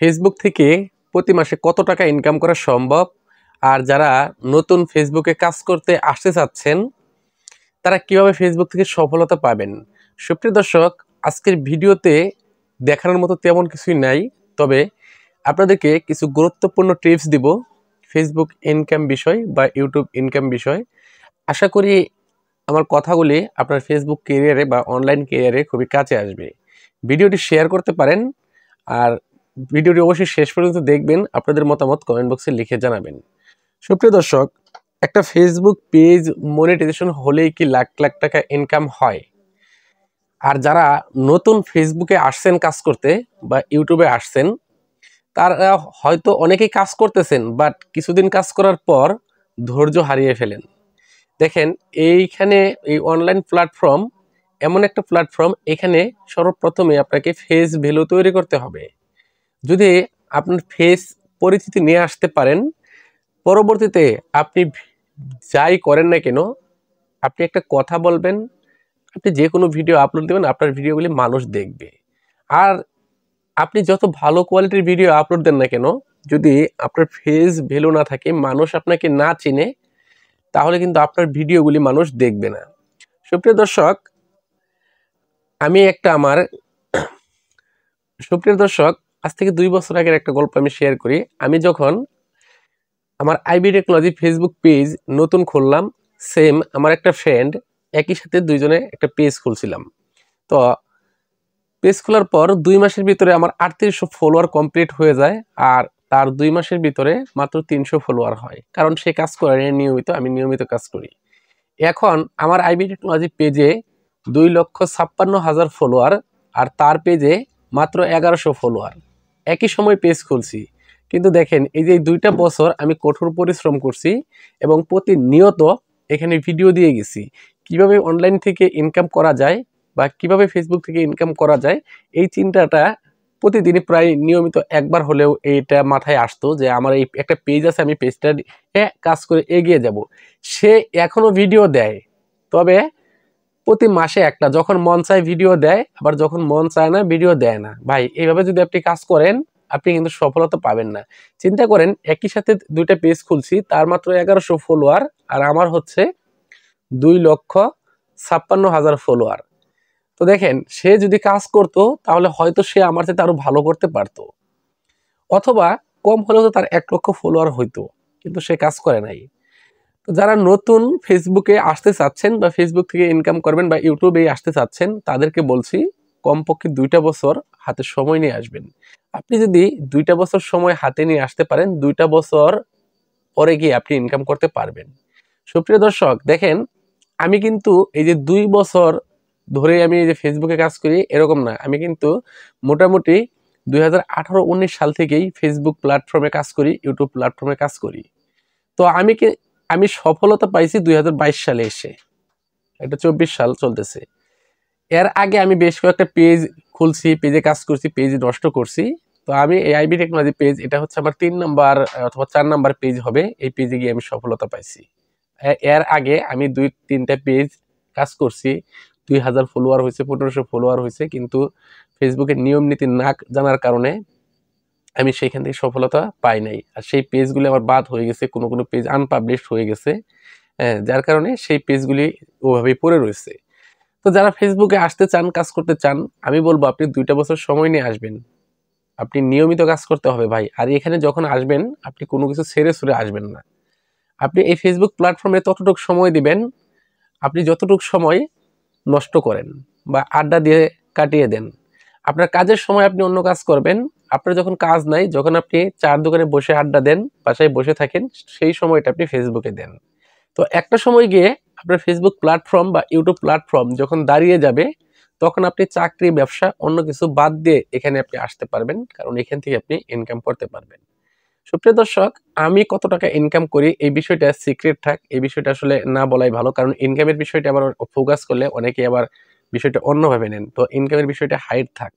Facebook থেকে প্রতি মাসে কত টাকা ইনকাম করা সম্ভব, আর যারা নতুন ফেসবুকে কাজ করতে আসতে চাচ্ছেন তারা কিভাবে ফেসবুক থেকে সফলতা পাবেন। সুপ্রিয় দর্শক, আজকের ভিডিওতে দেখানোর মতো তেমন কিছুই নাই, তবে আপনাদেরকে কিছু গুরুত্বপূর্ণ টিপস দিব ফেসবুক ইনকাম বিষয় বা ইউটিউব ইনকাম বিষয়। আশা করি আমার কথাগুলি আপনার ফেসবুক ক্যারিয়ারে বা অনলাইন ক্যারিয়ারে খুবই কাজে আসবে। ভিডিওটি শেয়ার করতে পারেন, আর ভিডিওটি অবশ্যই শেষ পর্যন্ত দেখবেন। আপনাদের মতামত কমেন্ট বক্সে লিখে জানাবেন। সুপ্রিয় দর্শক, একটা ফেসবুক পেজ মনিটাইজেশন হলেই কি লাখ লাখ টাকা ইনকাম হয়? আর যারা নতুন ফেসবুকে আসছেন কাজ করতে বা ইউটিউবে আসছেন, তারা হয়তো অনেকেই কাজ করতেছেন, বাট কিছুদিন কাজ করার পর ধৈর্য হারিয়ে ফেলেন। দেখেন, এইখানে এই অনলাইন প্ল্যাটফর্ম এমন একটা প্ল্যাটফর্ম, এখানে সর্বপ্রথমে আপনাকে ফেস ভ্যালু তৈরি করতে হবে। যদি আপনার ফেস পরিচিতি নিয়ে আসতে পারেন, পরবর্তীতে আপনি যাই করেন না কেন, আপনি একটা কথা বলবেন, আপনি যে কোনো ভিডিও আপলোড দেবেন, আপনার ভিডিওগুলি মানুষ দেখবে। আর আপনি যত ভালো কোয়ালিটির ভিডিও আপলোড দেন না কেন, যদি আপনার ফেস ভ্যালু না থাকে, মানুষ আপনাকে না চিনে, তাহলে কিন্তু আপনার ভিডিওগুলি মানুষ দেখবে না। সুপ্রিয় দর্শক, সুপ্রিয় দর্শক, আজ থেকে 2 বছর আগের একটা গল্প আমি শেয়ার করি। আমি যখন আমার আইবি টেকনোলজি ফেসবুক পেজ নতুন খুললাম, সেম আমার একটা ফ্রেন্ড, একই সাথে দুইজনে একটা পেজ খুলছিলাম। তো পেজ খোলার পর 2 মাসের ভিতরে আমার 3800 ফলোয়ার কমপ্লিট হয়ে যায়, আর তার 2 মাসের ভিতরে মাত্র 300 ফলোয়ার হয়। কারণ সে কাজ করে নিয়মিত, আমি নিয়মিত কাজ করি। এখন আমার আইবি টেকনোলজি পেজে 2,56,000 ফলোয়ার, আর তার পেজে মাত্র 1100 ফলোয়ার। একই সময় পেজ খুলছি, কিন্তু দেখেন, এই যে 2টা বছর আমি কঠোর পরিশ্রম করছি এবং প্রতিনিয়ত এখানে ভিডিও দিয়ে গেছি কিভাবে অনলাইন থেকে ইনকাম করা যায় বা কিভাবে ফেসবুক থেকে ইনকাম করা যায়। এই চিন্তাটা প্রতিদিনই প্রায় নিয়মিত একবার হলেও এইটা মাথায় আসতো যে আমার এই একটা পেজ আছে, আমি পেজটা কাজ করে এগিয়ে যাব। সে এখনো ভিডিও দেয়, তবে প্রতি মাসে একটা, যখন মন চায় ভিডিও দেয়, আবার যখন মন চায় না ভিডিও দেয় না। ভাই, এইভাবে যদি আপনি কাজ করেন, আপনি কিন্তু সফলতা পাবেন না। চিন্তা করেন, একই সাথে 2টা পেজ খুলছি, তার মাত্র 1100 ফলোয়ার, আর আমার হচ্ছে 2,56,000 ফলোয়ার। তো দেখেন, সে যদি কাজ করতো তাহলে হয়তো সে আমার সাথে আরো ভালো করতে পারতো, অথবা কম হলেও তো তার 1 লক্ষ ফলোয়ার হইতো, কিন্তু সে কাজ করে নাই। তো যারা নতুন ফেসবুকে আসতে চাচ্ছেন বা ফেসবুক থেকে ইনকাম করবেন বা ইউটিউবে আসতে চাচ্ছেন, তাদেরকে বলছি কমপক্ষে 2টা বছর হাতে সময় নিয়ে আসবেন। আপনি যদি 2টা বছর সময় হাতে নিয়ে আসতে পারেন, 2টা বছর পরে গিয়ে আপনি ইনকাম করতে পারবেন। সুপ্রিয় দর্শক, দেখেন, আমি কিন্তু এই যে 2 বছর ধরে আমি এই যে ফেসবুকে কাজ করি এরকম না, আমি কিন্তু মোটামুটি 2018-19 সাল থেকেই ফেসবুক প্ল্যাটফর্মে কাজ করি, ইউটিউব প্ল্যাটফর্মে কাজ করি। তো আমি সফলতা পাইছি 2022 সালে এসে, এটা 24 সাল চলতেছে। এর আগে আমি বেশ কয়েকটা পেজ খুলছি, পেজে কাজ করছি, পেজ নষ্ট করছি। তো আমি এই আইবি টেকনোলজি পেজ, এটা হচ্ছে আমার 3 নাম্বার অথবা 4 নাম্বার পেজ হবে। এই পেজে গিয়ে আমি সফলতা পাইছি। এর আগে আমি 2-3টা পেজ কাজ করছি, 2000 ফলোয়ার হয়েছে, 1500 ফলোয়ার হয়েছে, কিন্তু ফেসবুকের নিয়ম নীতি না জানার কারণে আমি সেইখান থেকে সফলতা পাই নাই। আর সেই পেজগুলি আমার বাদ হয়ে গেছে, কোনো কোনো পেজ আনপাবলিশড হয়ে গেছে, যার কারণে সেই পেজগুলি ওভাবেই পড়ে রয়েছে। তো যারা ফেসবুকে আসতে চান, কাজ করতে চান, আমি বলবো আপনি 2টা বছর সময় নিয়ে আসবেন। আপনি নিয়মিত কাজ করতে হবে ভাই। আর এখানে যখন আসবেন, আপনি কোনো কিছু ছেড়ে ছুড়ে আসবেন না। আপনি এই ফেসবুক প্ল্যাটফর্মে ততটুকু সময় দিবেন, আপনি যতটুকু সময় নষ্ট করেন বা আড্ডা দিয়ে কাটিয়ে দেন। আপনার কাজের সময় আপনি অন্য কাজ করবেন, আপনার যখন কাজ নাই, যখন আপনি চার দোকানে বসে আড্ডা দেন, বাসায় বসে থাকেন, সেই সময়টা আপনি ফেসবুকে দেন। তো একটা সময় গিয়ে আপনার ফেসবুক প্ল্যাটফর্ম বা ইউটিউব প্ল্যাটফর্ম যখন দাঁড়িয়ে যাবে, তখন আপনি চাকরি, ব্যবসা, অন্য কিছু বাদ দিয়ে এখানে আপনি আসতে পারবেন, কারণ এখান থেকে আপনি ইনকাম করতে পারবেন। সুপ্রিয় দর্শক, আমি কত টাকা ইনকাম করি এই বিষয়টা সিক্রেট থাক, এই বিষয়টা আসলে না বলাই ভালো, কারণ ইনকামের বিষয়টা আবার ফোকাস করলে অনেকে আবার বিষয়টা অন্যভাবে নেন। তো ইনকামের বিষয়টা হাইড থাক।